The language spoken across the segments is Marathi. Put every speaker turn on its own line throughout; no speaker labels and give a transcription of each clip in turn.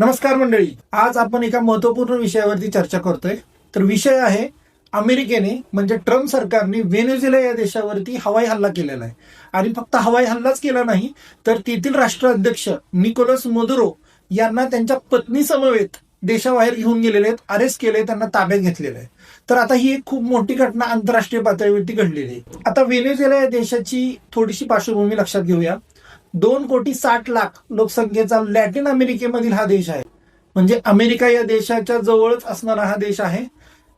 नमस्कार मंडळी, आज आपण एका महत्वपूर्ण विषयावरती चर्चा करतोय. तर विषय आहे अमेरिकेने म्हणजे ट्रम्प सरकारने व्हेनेझुएला या देशावरती हवाई हल्ला केलेला आहे. आणि फक्त हवाई हल्लाच केला नाही, तर तेथील राष्ट्राध्यक्ष निकोलस मदुरो यांना त्यांच्या पत्नी समवेत देशाबाहेर घेऊन गेलेले आहेत, अरेस्ट केले, त्यांना ताब्यात घेतलेलं आहे. तर आता ही एक खूप मोठी घटना आंतरराष्ट्रीय पातळीवरती घडलेली आहे. आता व्हेनेझुएला या देशाची थोडीशी पार्श्वभूमी लक्षात घेऊया. 2,60,00,000 लोकसंख्येचा लॅटिन अमेरिकेमधील हा देश आहे. म्हणजे अमेरिका या देशाच्या जवळच असणारा हा देश आहे.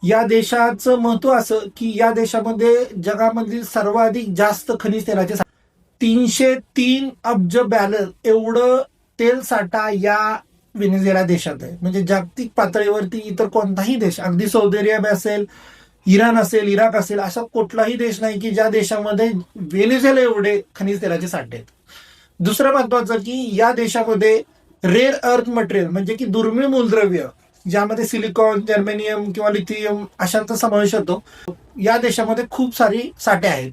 या देशाचं महत्व असं की या देशामध्ये जगामधील सर्वाधिक जास्त खनिज तेलाचे 303 अब्ज बॅरल एवढं तेल साठा या व्हेनेझुएला देशात आहे. म्हणजे जागतिक पातळीवरती इतर कोणताही देश, अगदी सौदी अरेबिया असेल, इराण असेल, इराक असेल, असा कुठलाही देश नाही की ज्या देशामध्ये व्हेनेझुएला एवढे खनिज तेलाचे साठे आहेत. दुसरं महत्वाचं की या देशामध्ये रेअर अर्थ मटेरियल म्हणजे की दुर्मिळ मूलद्रव्य, ज्यामध्ये सिलिकॉन, जर्मेनियम किंवा लिथियम अशांचा समावेश होतो, या देशामध्ये खूप सारी साठे आहेत.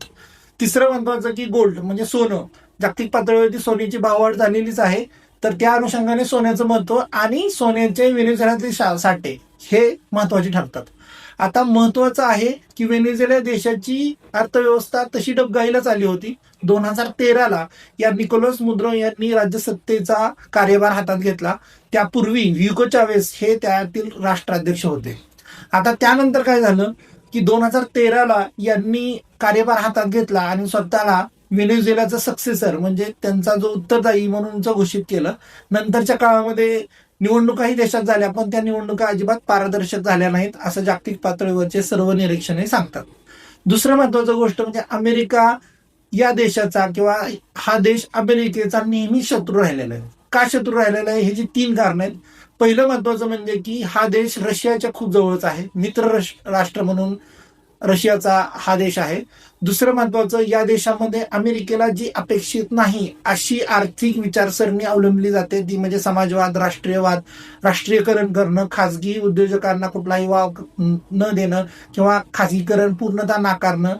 तिसरं महत्वाचं की गोल्ड म्हणजे सोनं, जागतिक पातळीवरती सोन्याची भाववाढ झालेलीच आहे. तर त्या अनुषंगाने सोन्याचं महत्व आणि सोन्याचे व्हेनेझुएलातील साठे हे महत्वाचे ठरतात. आता महत्वाचं आहे की व्हेनेझुएला देशाची अर्थव्यवस्था तशी डबघाईला आली होती. 2013ला या निकोलस मदुरो यांनी राज्यसत्तेचा कार्यभार हातात घेतला. त्यापूर्वी ह्युगो चावेझ हे त्यातील राष्ट्राध्यक्ष होते. आता त्यानंतर काय झालं की 2013ला यांनी कार्यभार हातात घेतला आणि स्वतःला व्हेनेझुएलाचा सक्सेसर म्हणजे त्यांचा जो उत्तरदायी म्हणून घोषित केलं. नंतरच्या काळामध्ये निवडणुकाही देशात झाल्या, पण त्या निवडणुका अजिबात पारदर्शक झाल्या नाहीत असं जागतिक पातळीवरचे सर्व निरीक्षणे सांगतात. दुसरं महत्वाचं गोष्ट म्हणजे अमेरिका या देशाचा किंवा हा देश अमेरिकेचा नेहमी शत्रू राहिलेला आहे. का शत्रू राहिलेला आहे? ह्याची 3 कारणं आहेत. पहिलं महत्वाचं म्हणजे की हा देश रशियाच्या खूप जवळच आहे, मित्र राष्ट्र म्हणून रशियाचा हा देश आहे. दुसरं महत्वाचं, या देशामध्ये अमेरिकेला जी अपेक्षित नाही अशी आर्थिक विचारसरणी अवलंबली जाते, ती म्हणजे समाजवाद, राष्ट्रीयवाद, राष्ट्रीयकरण करणं, खाजगी उद्योजकांना कुठलाही वाव न देणं किंवा खाजगीकरण पूर्णतः नाकारणं,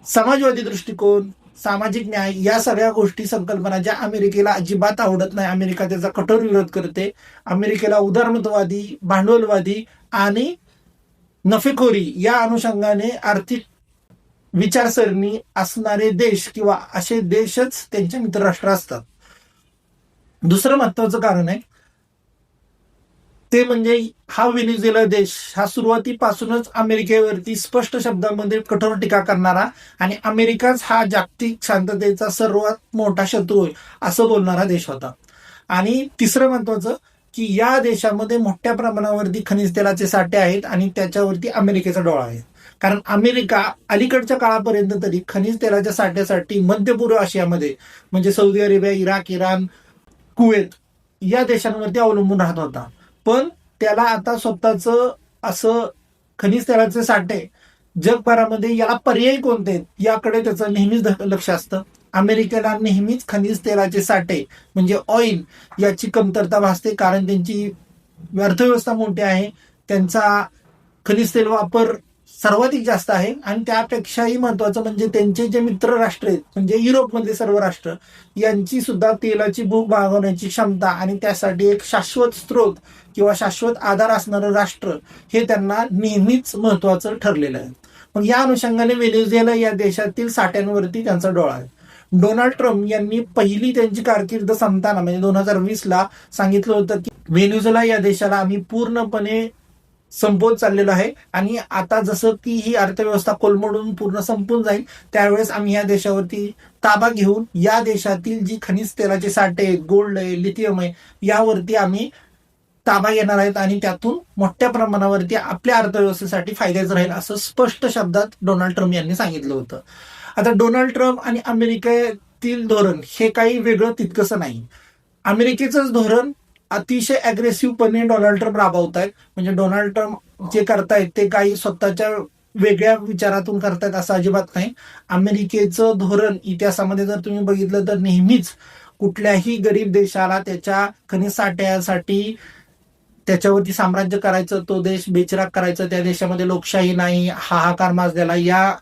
समाजवादी दृष्टिकोन, सामाजिक न्याय, या सगळ्या गोष्टी, संकल्पना ज्या अमेरिकेला अजिबात आवडत नाही. अमेरिका त्याचा कठोर विरोध करते. अमेरिकेला उदारमतवादी, भांडवलवादी आणि नफेखोरी या अनुषंगाने आर्थिक विचारसरणी असणारे देश किंवा असे देशच त्यांचे मित्रराष्ट्र असतात. दुसरं महत्वाचं कारण आहे ते म्हणजे हा व्हेनेझुएला देश हा सुरुवातीपासूनच अमेरिकेवरती स्पष्ट शब्दांमध्ये कठोर टीका करणारा आणि अमेरिकाच हा जागतिक शांततेचा सर्वात मोठा शत्रू आहे असं बोलणारा देश होता. आणि तिसरं महत्वाचं की या देशामध्ये मोठ्या प्रमाणावरती खनिज तेलाचे साठे आहेत आणि त्याच्यावरती अमेरिकेचा डोळा आहे. कारण अमेरिका अलीकडच्या काळापर्यंत तरी खनिज तेलाच्या साठ्यासाठी मध्य पूर्व आशियामध्ये म्हणजे Saudi Arabia, Iraq, Iran, Kuwait या देशांवरती अवलंबून राहत होता. पण त्याला आता स्वतःचं असं खनिज तेलाचे साठे जगभरामध्ये याला पर्याय कोणते आहेत याकडे त्याचं नेहमीच लक्ष असतं. अमेरिकेला नेहमीच खनिज तेलाचे साठे म्हणजे ऑइल याची कमतरता भासते, कारण त्यांची अर्थव्यवस्था मोठी आहे, त्यांचा खनिज तेल वापर सर्वाधिक जास्त आहे. आणि त्यापेक्षाही महत्वाचं म्हणजे त्यांचे जे मित्र राष्ट्र आहेत म्हणजे युरोपमधले सर्व राष्ट्र यांची सुद्धा तेलाची भूक भागवण्याची क्षमता आणि त्यासाठी एक शाश्वत स्रोत किंवा शाश्वत आधार असणारं राष्ट्र हे त्यांना नेहमीच महत्वाचं ठरलेलं आहे. मग या अनुषंगाने व्हेनेझुएला या देशातील साठ्यांवरती त्यांचा डोळा आहे. डोनाल्ड ट्रम्प यांनी पहिली त्यांची कारकीर्द संपताना म्हणजे 2020ला सांगितलं होतं की व्हेनेझुएला या देशाला आम्ही पूर्णपणे संपवत चाललेलो आहे आणि आता जसं की ही अर्थव्यवस्था कोलमडून पूर्ण संपून जाईल त्यावेळेस आम्ही या देशावरती ताबा घेऊन या देशातील जी खनिज तेलाचे साठे आहेत, गोल्ड आहे, लिथियम आहे, यावरती आम्ही ताबा घेणार आहेत आणि त्यातून मोठ्या प्रमाणावरती आपल्या अर्थव्यवस्थेसाठी फायद्याचं राहील असं स्पष्ट शब्दात डोनाल्ड ट्रम्प यांनी सांगितलं होतं. आता डोनाल्ड ट्रम्प आणि अमेरिकेतील धोरण हे काही वेगळं तितकंसं नाही. अमेरिकेचंच धोरण अतिशय अग्रेसिव्हपणे डोनाल्ड ट्रम्प राबवत आहेत. म्हणजे डोनाल्ड ट्रम्प जे करतायत ते काही स्वतःच्या वेगळ्या विचारातून करतायत असं अजिबात नाही. अमेरिकेचं धोरण इतिहासामध्ये जर तुम्ही बघितलं तर नेहमीच कुठल्याही गरीब देशाला त्याच्या खनिज साठ्यासाठी त्याच्यावरती साम्राज्य करायचं, तो देश बेचिराग करायचं, त्या देशामध्ये लोकशाही नाही, हाहाकार माजलेला, या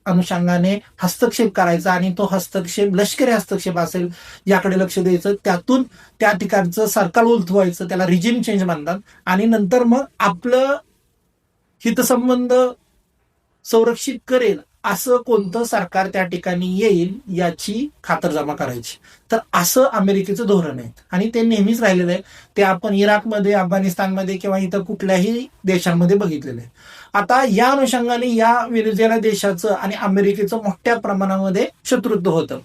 अनुषंगाने हस्तक्षेप करायचा आणि तो हस्तक्षेप लष्करी हस्तक्षेप असेल याकडे लक्ष द्यायचं, त्यातून त्या ठिकाणचं सरकार उलथवायचं, त्याला रिजिम चेंज म्हणतात. आणि नंतर मग आपलं हितसंबंध संरक्षित करेल असं कोणतं सरकार त्या ठिकाणी येईल याची खातरजमा करायची. तर असं अमेरिकेचं धोरण आहे आणि ते नेहमीच राहिलेलं आहे. ते आपण इराकमध्ये, अफगाणिस्तानमध्ये किंवा इतर कुठल्याही देशांमध्ये बघितलेलं आहे. आता या अनुषंगाने या व्हेनेझुएला देशाचं आणि अमेरिकेचं मोठ्या प्रमाणामध्ये शत्रुत्व होतं.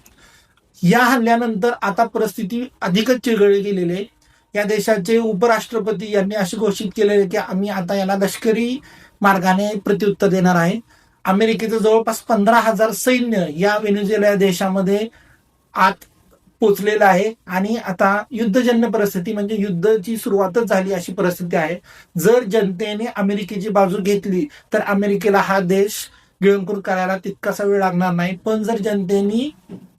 या हल्ल्यानंतर आता परिस्थिती अधिकच चिघळली गेलेली आहे. या देशाचे उपराष्ट्रपती यांनी असे घोषित केले की आम्ही आता याला लष्करी मार्गाने प्रत्युत्तर देणार आहे. अमेरिकेचं जवळपास 15,000 सैन्य या व्हेनेझुएला देशामध्ये आत पोचलेलं आहे आणि आता युद्धजन्य परिस्थिती म्हणजे युद्धाची सुरुवातच झाली अशी परिस्थिती आहे. जर जनतेने अमेरिकेची बाजू घेतली तर अमेरिकेला हा देश गिळंकृत करायला तितकासा वेळ लागणार नाही. पण जर जनतेने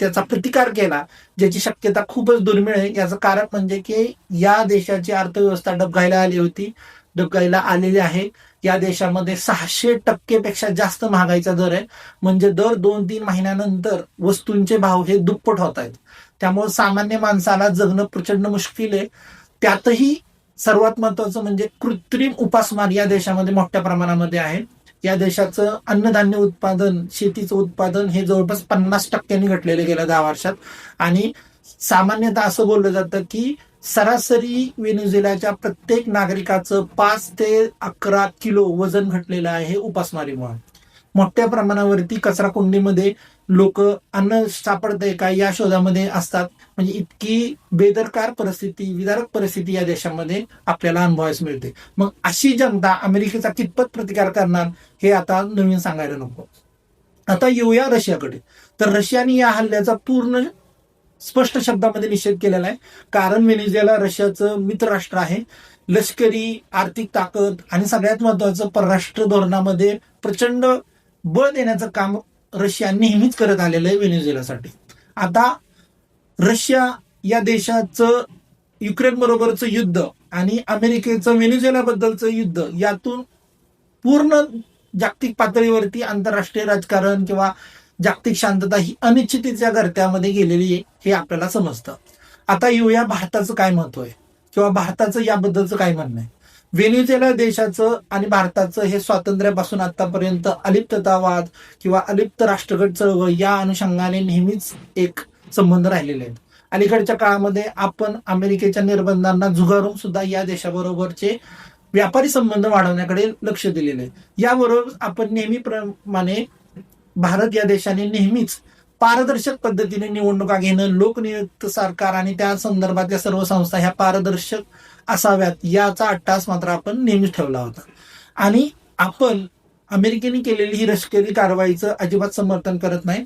त्याचा प्रतिकार केला, ज्याची शक्यता खूपच दुर्मिळ आहे, याचं कारण म्हणजे की या देशाची अर्थव्यवस्था डबघाईला आली होती, डबघाईला आलेली आहे. या देशामध्ये 600% पेक्षा जास्त महागाईचा दर आहे. म्हणजे दर 2-3 महिन्यानंतर वस्तूंचे भाव हे दुप्पट होत आहेत. त्यामुळे सामान्य माणसाला जगणं प्रचंड मुश्किल आहे. त्यातही सर्वात महत्वाचं म्हणजे कृत्रिम उपासमार या देशामध्ये मोठ्या प्रमाणामध्ये आहे. या देशाचं अन्नधान्य उत्पादन, शेतीचं उत्पादन हे जवळपास 50% घटलेलं गेल्या 10 वर्षात. आणि सामान्यतः असं बोललं जातं की सरासरी व्हेनेझुएलाच्या प्रत्येक नागरिकाचं 5 ते 11 किलो वजन घटलेलं आहे उपासमारीमुळे. मोठ्या प्रमाणावरती कचरा कुंडीमध्ये लोक अन्न सापडतंय का या शोधामध्ये असतात. म्हणजे इतकी बेदरकार परिस्थिती, विदारक परिस्थिती या देशामध्ये आपल्याला अनुभवायला मिळते. मग अशी जनता अमेरिकेचा कितपत प्रतिकार करणार हे आता नवीन सांगायला नको. आता येऊया रशियाकडे. तर रशियाने या हल्ल्याचा पूर्ण स्पष्ट शब्दामध्ये निषेध केलेला आहे. कारण व्हेनेझुएला रशियाचं मित्रराष्ट्र आहे. लष्करी, आर्थिक ताकद आणि सगळ्यात महत्वाचं परराष्ट्र धोरणामध्ये प्रचंड बळ देण्याचं काम रशिया नेहमीच करत आलेलं आहे व्हेनेझुएलासाठी. आता रशिया या देशाचं युक्रेन बरोबरचं युद्ध आणि अमेरिकेचं व्हेनेझुएलाबद्दलचं युद्ध यातून पूर्ण जागतिक पातळीवरती आंतरराष्ट्रीय राजकारण किंवा जागतिक शांतता ही अनिश्चिततेच्या गर्त्यामध्ये गेलेली आहे हे आपल्याला समजतं. आता येऊया भारताचं काय महत्व आहे किंवा भारताचं याबद्दलचं काय म्हणणं आहे. व्हेनेझुएला देशाचं आणि भारताचं हे स्वातंत्र्यापासून आतापर्यंत अलिप्ततावाद किंवा अलिप्त राष्ट्रगट चळवळ या अनुषंगाने नेहमीच एक संबंध राहिलेले आहेत. अलीकडच्या काळामध्ये आपण अमेरिकेच्या निर्बंधांना झुगारून सुद्धा या देशाबरोबरचे व्यापारी संबंध वाढवण्याकडे लक्ष दिलेले आहे. याबरोबर आपण नेहमीप्रमाणे भारत या देशाने नेहमीच पारदर्शक पद्धतीने निवडणुका घेणं, लोकनियुक्त सरकार आणि त्या संदर्भातल्या सर्व संस्था ह्या पारदर्शक असाव्यात याचा अट्टास मात्र आपण नेहमीच ठेवला होता. आणि आपण अमेरिकेने केलेली ही लष्करी कारवाईचं अजिबात समर्थन करत नाही.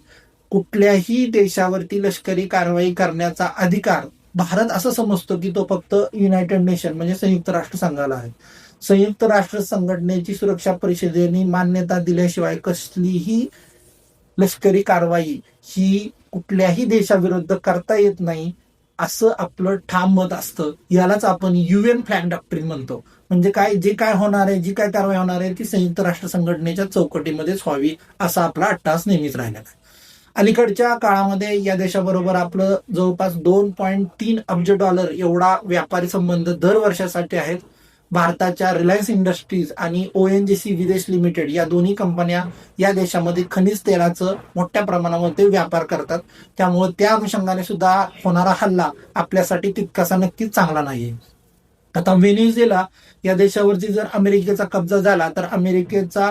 कुठल्याही देशावरती लष्करी कारवाई करण्याचा अधिकार भारत असं समजतो की तो फक्त युनायटेड नेशन म्हणजे संयुक्त राष्ट्र संघाला आहे. संयुक्त राष्ट्र संघटनेची सुरक्षा परिषदेने मान्यता दिल्याशिवाय कसलीही लष्करी कारवाई ही कुठल्याही देशाविरुद्ध करता येत नाही असं आपलं ठाम मत असतं. यालाच आपण UN फ्लॅग डॉक्ट्रिन म्हणतो. म्हणजे काय, जे काय होणार आहे, जी काय कारवाई होणार आहे ती संयुक्त राष्ट्र संघटनेच्या चौकटीमध्येच व्हावी असा आपला अट्टास नेहमीच राहिलेला आहे. अलीकडच्या काळामध्ये या देशाबरोबर आपलं जवळपास $2.3 अब्ज एवढा व्यापारी संबंध दरवर्षासाठी आहेत. भारताच्या रिलायन्स इंडस्ट्रीज आणि ONGC विदेश लिमिटेड या दोन्ही कंपन्या या देशामध्ये खनिज तेलाचं मोठ्या प्रमाणामध्ये व्यापार करतात. त्यामुळे त्या अनुषंगाने सुद्धा होणारा हल्ला आपल्यासाठी तितकासा नक्कीच चांगला नाहीये. आता व्हेनेझुएला या देशावरती जर अमेरिकेचा कब्जा झाला तर अमेरिकेचा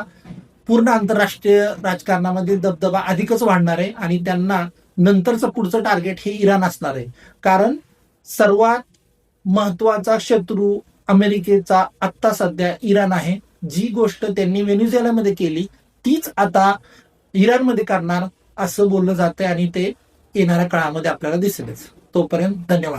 पूर्ण आंतरराष्ट्रीय राजकारणामध्ये दबदबा अधिकच वाढणार आहे आणि त्यांना नंतरचं पुढचं टार्गेट हे इराण असणार आहे. कारण सर्वात महत्वाचा शत्रू अमेरिकेचा आत्ता सध्या इराण आहे. जी गोष्ट त्यांनी व्हेनेझुएलामध्ये केली तीच आता इराणमध्ये करणार असं बोललं जातंय आणि ते येणाऱ्या काळामध्ये आपल्याला दिसेलच. तोपर्यंत धन्यवाद.